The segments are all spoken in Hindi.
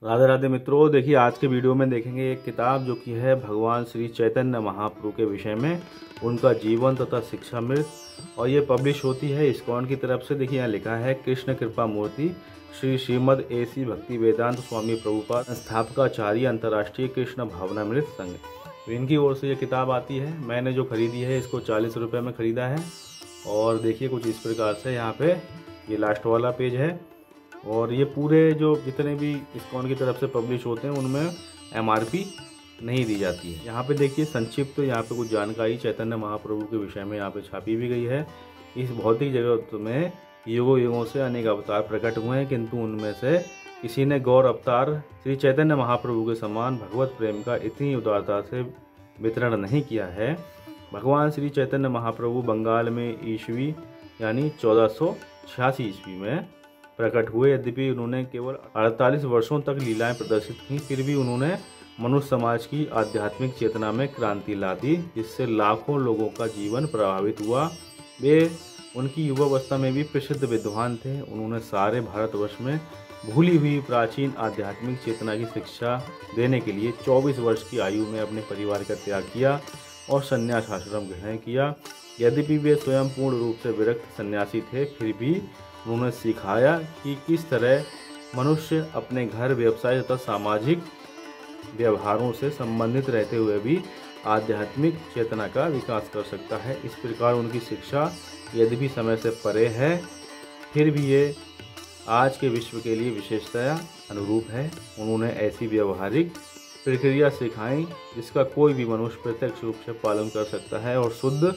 राधे राधे मित्रों, देखिए आज के वीडियो में देखेंगे एक किताब जो कि है भगवान श्री चैतन्य महाप्रभु के विषय में, उनका जीवन तथा शिक्षामृत। और ये पब्लिश होती है इस्कॉन की तरफ से। देखिए यहाँ लिखा है कृष्ण कृपा मूर्ति श्री श्रीमद AC भक्ति वेदांत स्वामी प्रभुपाद स्थापकाचार्य अंतर्राष्ट्रीय कृष्ण भावनामृत संघ, तो इनकी ओर से ये किताब आती है। मैंने जो खरीदी है इसको 40 रुपये में ख़रीदा है। और देखिए कुछ इस प्रकार से यहाँ पे ये लास्ट वाला पेज है। और ये पूरे जो जितने भी इस्कॉन की तरफ से पब्लिश होते हैं उनमें MRP नहीं दी जाती है। यहाँ पे देखिए संक्षिप्त, तो यहाँ पे कुछ जानकारी चैतन्य महाप्रभु के विषय में यहाँ पे छापी भी गई है। इस भौतिक जगत में युगों युगों से अनेक अवतार प्रकट हुए हैं, किंतु उनमें से किसी ने गौर अवतार श्री चैतन्य महाप्रभु के समान भगवत प्रेम का इतनी उदारता से वितरण नहीं किया है। भगवान श्री चैतन्य महाप्रभु बंगाल में ईस्वी यानी 1486 ईस्वी में प्रकट हुए। यद्यपि उन्होंने केवल 48 वर्षों तक लीलाएं प्रदर्शित की, फिर भी उन्होंने मनुष्य समाज की आध्यात्मिक चेतना में क्रांति ला दी, जिससे लाखों लोगों का जीवन प्रभावित हुआ। वे उनकी युवावस्था में भी प्रसिद्ध विद्वान थे। उन्होंने सारे भारतवर्ष में भूली हुई प्राचीन आध्यात्मिक चेतना की शिक्षा देने के लिए 24 वर्ष की आयु में अपने परिवार का त्याग किया और संन्यास आश्रम ग्रहण किया। यद्यपि वे स्वयं पूर्ण रूप से विरक्त सन्यासी थे, फिर भी उन्होंने सिखाया कि किस तरह मनुष्य अपने घर, व्यवसाय तथा सामाजिक व्यवहारों से संबंधित रहते हुए भी आध्यात्मिक चेतना का विकास कर सकता है। इस प्रकार उनकी शिक्षा यद्यपि समय से परे है, फिर भी ये आज के विश्व के लिए विशेषतया अनुरूप है। उन्होंने ऐसी व्यवहारिक प्रक्रिया सिखाई जिसका कोई भी मनुष्य प्रत्यक्ष रूप से पालन कर सकता है और शुद्ध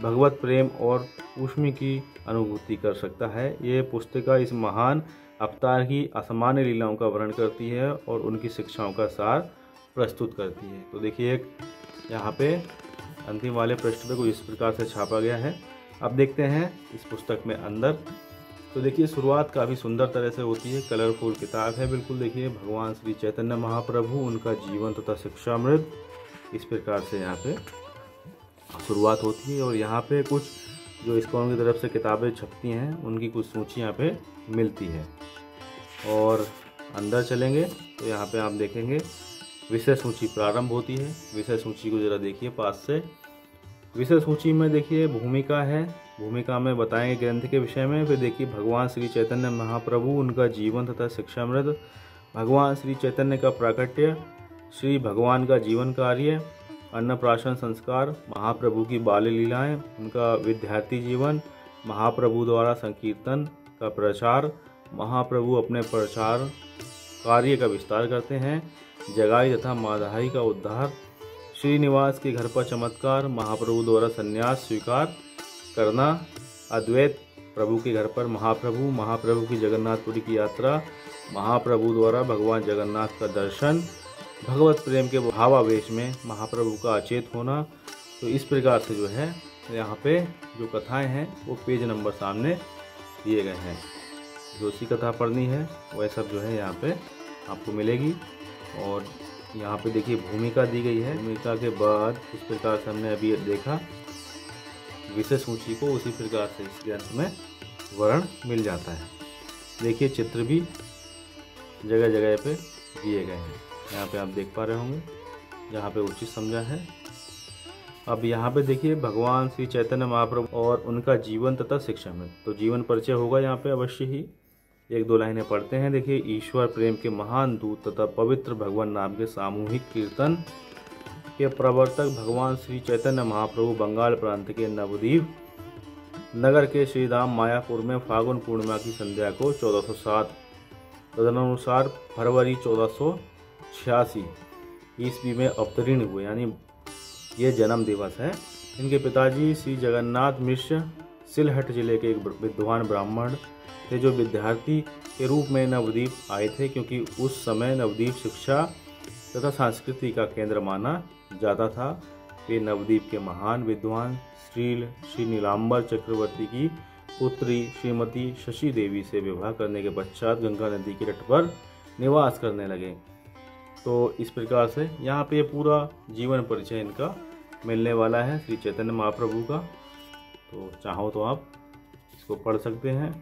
भगवत प्रेम और ऊष्मी की अनुभूति कर सकता है। ये पुस्तिका इस महान अवतार की असामान्य लीलाओं का वर्णन करती है और उनकी शिक्षाओं का सार प्रस्तुत करती है। तो देखिए एक यहाँ पे अंतिम वाले पृष्ठ पे कुछ इस प्रकार से छापा गया है। अब देखते हैं इस पुस्तक में अंदर। तो देखिए शुरुआत काफ़ी सुंदर तरह से होती है, कलरफुल किताब है बिल्कुल। देखिए भगवान श्री चैतन्य महाप्रभु, उनका जीवन तथा शिक्षामृत, इस प्रकार से यहाँ पे शुरुआत होती है। और यहाँ पे कुछ जो इस्कॉन की तरफ से किताबें छपती हैं उनकी कुछ सूची यहाँ पे मिलती है। और अंदर चलेंगे तो यहाँ पे आप देखेंगे विषय सूची प्रारंभ होती है। विषय सूची को ज़रा देखिए पास से। विषय सूची में देखिए भूमिका है, भूमिका में बताएंगे ग्रंथ के विषय में। फिर देखिए भगवान श्री चैतन्य महाप्रभु, उनका जीवन तथा शिक्षामृत, भगवान श्री चैतन्य का प्राकट्य, श्री भगवान का जीवन कार्य, अन्नप्राशन संस्कार, महाप्रभु की बाल लीलाएं, उनका विद्यार्थी जीवन, महाप्रभु द्वारा संकीर्तन का प्रचार, महाप्रभु अपने प्रचार कार्य का विस्तार करते हैं, जगाई तथा माधाई का उद्धार, श्रीनिवास के घर पर चमत्कार, महाप्रभु द्वारा संन्यास स्वीकार करना, अद्वैत प्रभु के घर पर महाप्रभु, महाप्रभु की जगन्नाथपुरी की यात्रा, महाप्रभु द्वारा भगवान जगन्नाथ का दर्शन, भगवत प्रेम के भावावेश में महाप्रभु का अचेत होना। तो इस प्रकार से जो है यहाँ पे जो कथाएं हैं वो पेज नंबर सामने दिए गए हैं। जो सी कथा पढ़नी है वह सब जो है यहाँ पे आपको मिलेगी। और यहाँ पे देखिए भूमिका दी गई है। भूमिका के बाद इस प्रकार से हमने अभी देखा विषय सूची को, उसी प्रकार से इस ग्रंथ में वर्णन मिल जाता है। देखिए चित्र भी जगह जगह पे दिए गए हैं, यहाँ पे आप देख पा रहे होंगे जहाँ पे उचित समझा है। अब यहाँ पे देखिए भगवान श्री चैतन्य महाप्रभु और उनका जीवन तथा शिक्षा में, तो जीवन परिचय होगा यहाँ पे अवश्य ही। एक दो लाइनें पढ़ते हैं। देखिए ईश्वर प्रेम के महान दूत तथा पवित्र भगवान नाम के सामूहिक कीर्तन के प्रवर्तक भगवान श्री चैतन्य महाप्रभु बंगाल प्रांत के नवद्वीप नगर के श्रीधाम मायापुर में फागुन पूर्णिमा की संध्या को 1407 तदनुसार फरवरी 1486 ईस्वी में अवतरीण हुए, यानी ये जन्म दिवस है। इनके पिताजी श्री जगन्नाथ मिश्र सिलहट जिले के एक विद्वान ब्राह्मण थे, जो विद्यार्थी के रूप में नवद्वीप आए थे, क्योंकि उस समय नवद्वीप शिक्षा तथा संस्कृति का केंद्र माना जाता था। वे नवद्वीप के महान विद्वान श्री नीलांबर चक्रवर्ती की पुत्री श्रीमती शशि देवी से विवाह करने के पश्चात गंगा नदी के तट पर निवास करने लगे। तो इस प्रकार से यहाँ पे पूरा जीवन परिचय इनका मिलने वाला है श्री चैतन्य महाप्रभु का। तो चाहो तो आप इसको पढ़ सकते हैं।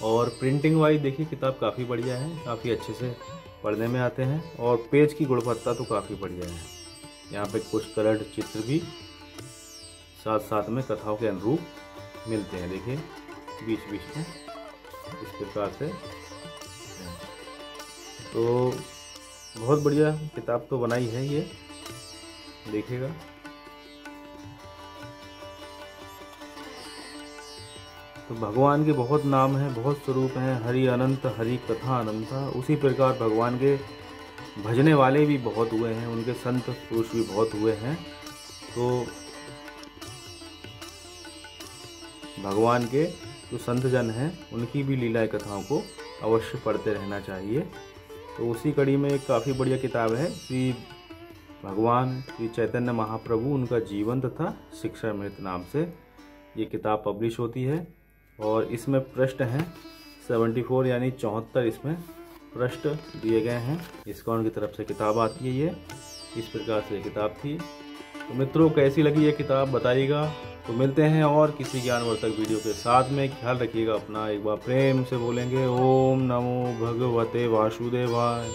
और प्रिंटिंग वाइज देखिए किताब काफ़ी बढ़िया है, काफ़ी अच्छे से पढ़ने में आते हैं और पेज की गुणवत्ता तो काफ़ी बढ़िया है। यहाँ पे कुछ कलर्ड चित्र भी साथ साथ में कथाओं के अनुरूप मिलते हैं, देखिए बीच बीच में इस प्रकार से। तो बहुत बढ़िया किताब तो बनाई है ये, देखिएगा। तो भगवान के बहुत नाम हैं, बहुत स्वरूप हैं, हरि अनंत हरि कथा अनंता। उसी प्रकार भगवान के भजने वाले भी बहुत हुए हैं, उनके संत पुरुष भी बहुत हुए हैं। तो भगवान के जो संत जन हैं उनकी भी लीला कथाओं को अवश्य पढ़ते रहना चाहिए। तो उसी कड़ी में एक काफ़ी बढ़िया किताब है श्री भगवान श्री चैतन्य महाप्रभु उनका जीवन तथा शिक्षामृत नाम से ये किताब पब्लिश होती है। और इसमें पृष्ठ हैं 74 यानी 74 इसमें पृष्ठ दिए गए हैं। इस्कॉन की तरफ से किताब आती है ये, इस प्रकार से किताब थी। तो मित्रों कैसी लगी ये किताब बताइएगा। तो मिलते हैं और किसी ज्ञानवर्धक वीडियो के साथ में। ख्याल रखिएगा अपना, एक बार प्रेम से बोलेंगे ओम नमो भगवते वासुदेवाय।